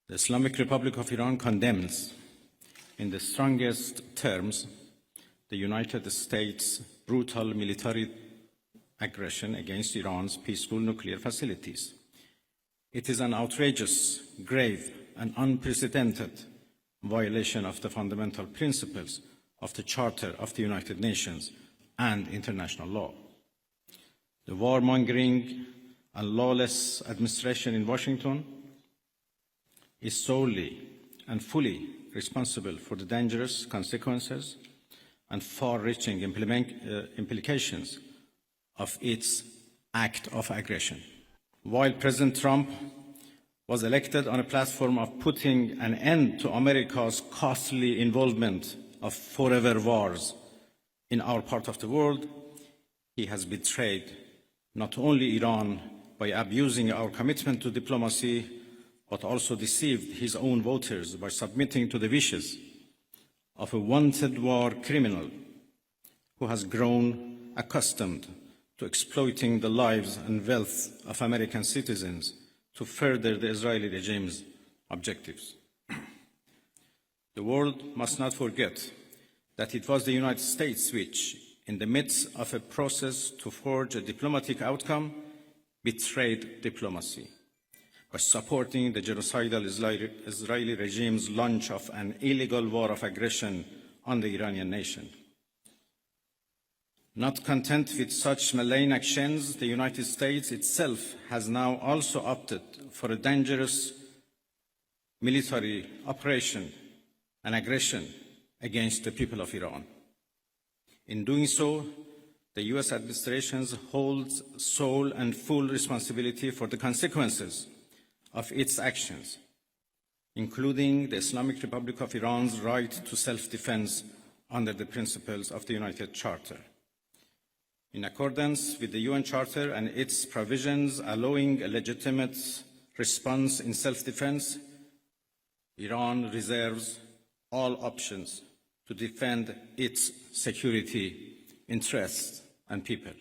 The Islamic Republic of Iran condemns in the strongest terms the United States' brutal military aggression against Iran's peaceful nuclear facilities. It is an outrageous, grave, and unprecedented violation of the fundamental principles of the Charter of the United Nations and international law. The warmongering and lawless administration in Washington is solely and fully responsible for the dangerous consequences and far-reaching implications of its act of aggression. While President Trump was elected on a platform of putting an end to America's costly involvement of forever wars in our part of the world, he has betrayed not only Iran by abusing our commitment to diplomacy, but also deceived his own voters by submitting to the wishes of a wanted war criminal who has grown accustomed to exploiting the lives and wealth of American citizens to further the Israeli regime's objectives. The world must not forget that it was the United States which, in the midst of a process to forge a diplomatic outcome, betrayed diplomacy by supporting the genocidal Israeli regime's launch of an illegal war of aggression on the Iranian nation. Not content with such malign actions, the United States itself has now also opted for a dangerous military operation and aggression against the people of Iran. In doing so, the US administration holds sole and full responsibility for the consequences of its actions, including the Islamic Republic of Iran's right to self-defense under the principles of the United Charter. In accordance with the UN Charter and its provisions allowing a legitimate response in self-defense, Iran reserves all options to defend its security, interests, and people.